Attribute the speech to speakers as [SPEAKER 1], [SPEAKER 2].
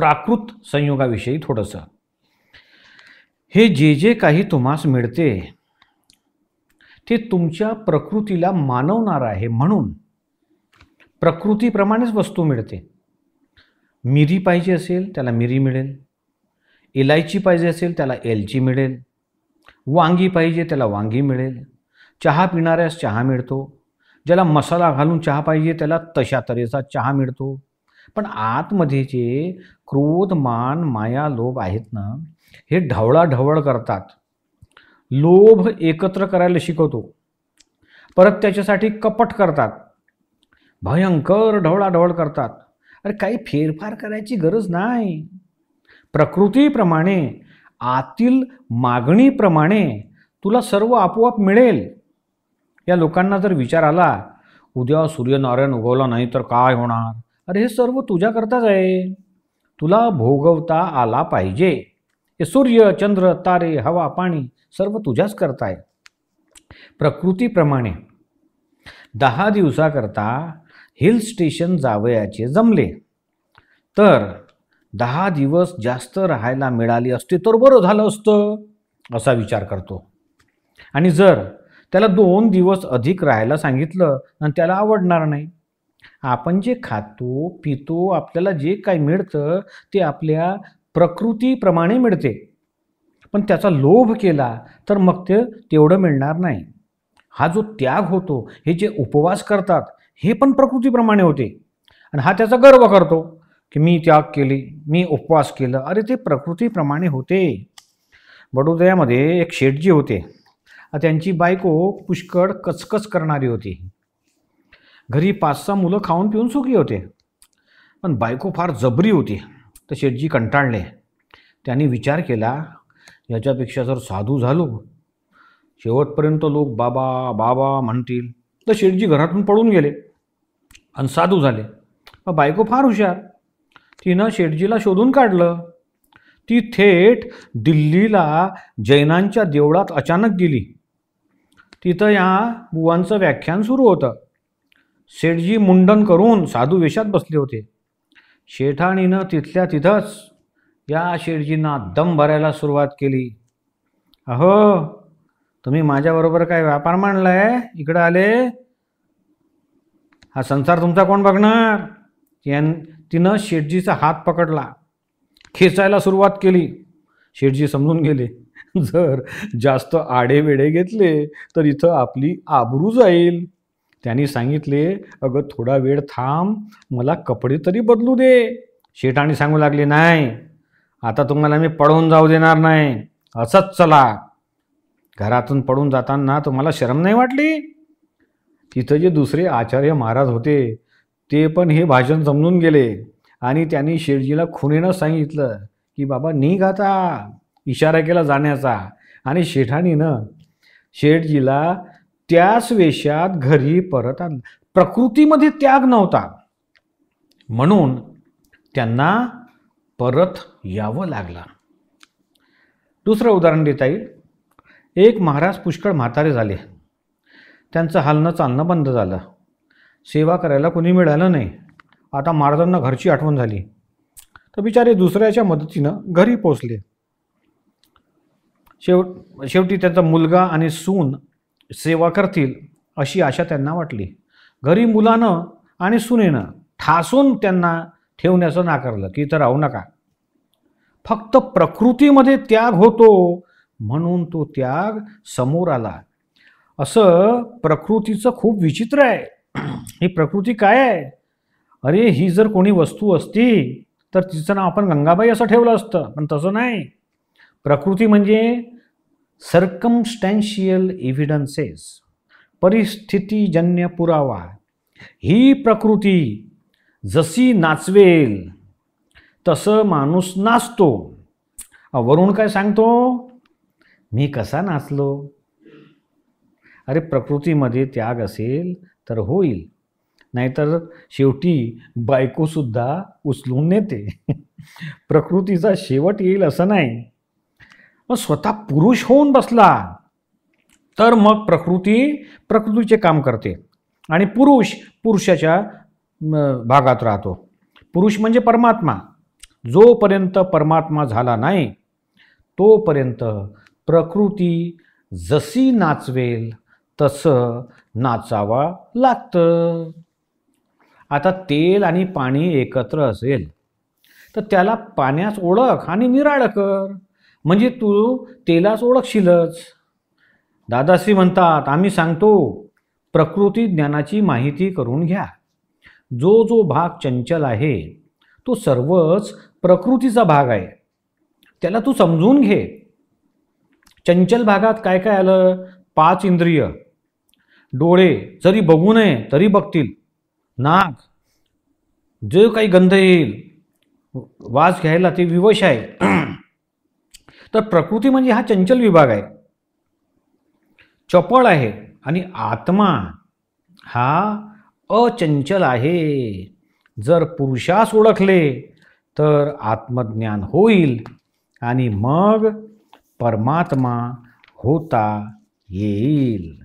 [SPEAKER 1] प्राकृत संयोगाविषयी थोडंसं. हे जे जे काही तुम्हास मिळते ते तुमच्या प्रकृतीला मानवणार आहे, म्हणून प्रकृतीप्रमाणेच वस्तू मिळते. मिरी पाहिजे असेल त्याला मिरी मिळेल, इलायची पाहिजे असेल त्याला एलची मिळेल, वांगी पाहिजे त्याला वांगी मिळेल, चहा पिणाऱ्यास चहा मिळतो, ज्याला मसाला घालून चहा पाहिजे त्याला तशा तऱ्हेचा चहा मिळतो. पण आतमध्ये जे क्रोध, मान, माया, लोभ आहेत ना, हे ढवळाढवळ करतात. लोभ एकत्र करायला शिकवतो, परत त्याच्यासाठी कपट करतात, भयंकर ढवळाढवळ करतात. अरे काही फेरफार करायची गरज नाही. प्रकृतीप्रमाणे, आतील मागणीप्रमाणे तुला सर्व आपोआप मिळेल. या लोकांना जर विचार आला उद्या सूर्यनारायण उगवला नाही तर काय होणार, अरे हे सर्व तुझ्याकरताच आहे, तुला भोगवता आला पाहिजे. हे सूर्य, चंद्र, तारे, हवा, पाणी सर्व तुझ्याच करता आहे. प्रकृतीप्रमाणे 10 दिवसाकरता हिल स्टेशन जावयाचे जमले तर 10 दिवस जास्त राहायला मिळाली असते तर बरं झालं असतं असा विचार करतो. आणि जर त्याला 2 दिवस अधिक राहायला सांगितलं आणि त्याला आवडणार नाही. आपण जे खातो पितो, आपल्याला जे काही मिळतं ते आपल्या प्रकृतीप्रमाणे मिळते. पण त्याचा लोभ केला तर मग ते तेवढं मिळणार नाही. हा जो त्याग होतो, हे जे उपवास करतात हे पण प्रकृतीप्रमाणे होते. आणि हा त्याचा गर्व करतो की मी त्याग केले, मी उपवास केलं. अरे ते प्रकृतीप्रमाणे होते. बडोदऱ्यामध्ये एक शेठजी होते. त्यांची बायको पुष्कळ कचकच करणारी होती. घरी 5-6 मुलं खाऊन पिऊन सुखी होते, पण बायको फार जबरी होती. तर शेठजी कंटाळले. त्यांनी विचार केला याच्यापेक्षा जर साधू झालो, शेवटपर्यंत लोक बाबा बाबा म्हणतील. तर शेठजी घरातून पळून गेले आणि साधू झाले. मग बायको फार हुशार, तिनं शेठजीला शोधून काढलं. ती थेट दिल्लीला जैनांच्या देवळात अचानक गेली. तिथं या बुवांचं व्याख्यान सुरू होतं. शेठजी मुंडन करून साधू वेशात बसले होते. शेठाणीनं तिथल्या तिथंच या शेठजींना दम भरायला सुरुवात केली. अहो तुम्ही माझ्याबरोबर काय व्यापार मांडलाय, इकडं आले, हा संसार तुमचा कोण बघणार. तिनं शेठजीचा हात पकडला, खेचायला सुरुवात केली. शेठजी समजून गेले जर जास्त आडेवेडे घेतले तर इथं आपली आबरू जाईल. त्यांनी सांगितले अगं थोडा वेळ थांब, मला कपडे तरी बदलू दे. शेठाणी सांगू लागले नाही, आता तुम्हाला मी पळून जाऊ देणार नाही, असंच चला. घरातून पळून जाताना तुम्हाला शरम नाही वाटली. तिथं जे दुसरे आचार्य महाराज होते ते पण हे भाषण समजून गेले आणि त्यांनी शेठजीला खुणेनं सांगितलं की बाबा निघ आता, इशारा केला जाण्याचा. आणि शेठाणीनं शेठजीला त्याच वेशात घरी परत आणलं. प्रकृतीमध्ये त्याग नव्हता म्हणून त्यांना परत यावं लागलं. दुसरं उदाहरण देता येईल. एक महाराज पुष्कळ म्हातारे झाले. त्यांचं हालणं चालणं बंद झालं. सेवा करायला कोणी मिळालं नाही. आता महाराजांना घरची आठवण झाली तर बिचारे दुसऱ्याच्या मदतीनं घरी पोचले. शेवटी त्यांचा मुलगा आणि सून सेवा करतील अशी आशा त्यांना वाटली. घरी मुलानं आणि सुनेनं ठासून त्यांना ठेवण्याचं नाकारलं की इथं राहू नका. फक्त प्रकृतीमध्ये त्याग होतो म्हणून तो त्याग समोर आला. असं प्रकृतीचं खूप विचित्र आहे. ही प्रकृती काय आहे, अरे ही जर कोणी वस्तू असती तर तिचं नाव आपण गंगाबाई असं ठेवलं असतं, पण तसं नाही. प्रकृती म्हणजे सर्कमस्टॅन्शियल एव्हिडन्सेस, परिस्थितीजन्य पुरावा. ही प्रकृती जशी नाचवेल तसं माणूस नाचतो. वरून काय सांगतो, मी कसा नाचलो. अरे प्रकृतीमध्ये त्याग असेल तर होईल, नाहीतर शेवटी बायकोसुद्धा उचलून नेते. प्रकृतीचा शेवट येईल असं नाही. मग स्वतः पुरुष होऊन बसला तर मग प्रकृतीचे काम करते आणि पुरुषाच्या भागात राहतो. पुरुष म्हणजे परमात्मा. जोपर्यंत परमात्मा झाला नाही तोपर्यंत प्रकृती जशी नाचवेल तसं नाचावा लागतं. आता तेल आणि पाणी एकत्र असेल तर त्याला पाण्यास ओळख आणि निराळं कर, म्हणजे तू तेलाच ओळखशीलच. दादाश्री म्हणतात, आम्ही सांगतो प्रकृती ज्ञानाची माहिती करून घ्या. जो जो भाग चंचल आहे तो सर्वच प्रकृतीचा भाग आहे, त्याला तू समजून घे. चंचल भागात काय काय आलं? 5 इंद्रिय. डोळे जरी बघू नये तरी बघतील. नाक जे काही गंध येईल वास घ्यायला ते विवश आहे. तर प्रकृती म्हणजे हा चंचल विभाग आहे, चपळ आहे. आणि आत्मा हा अचंचल आहे. जर पुरुषास ओळखले तर आत्मज्ञान होईल आणि मग परमात्मा होता येईल.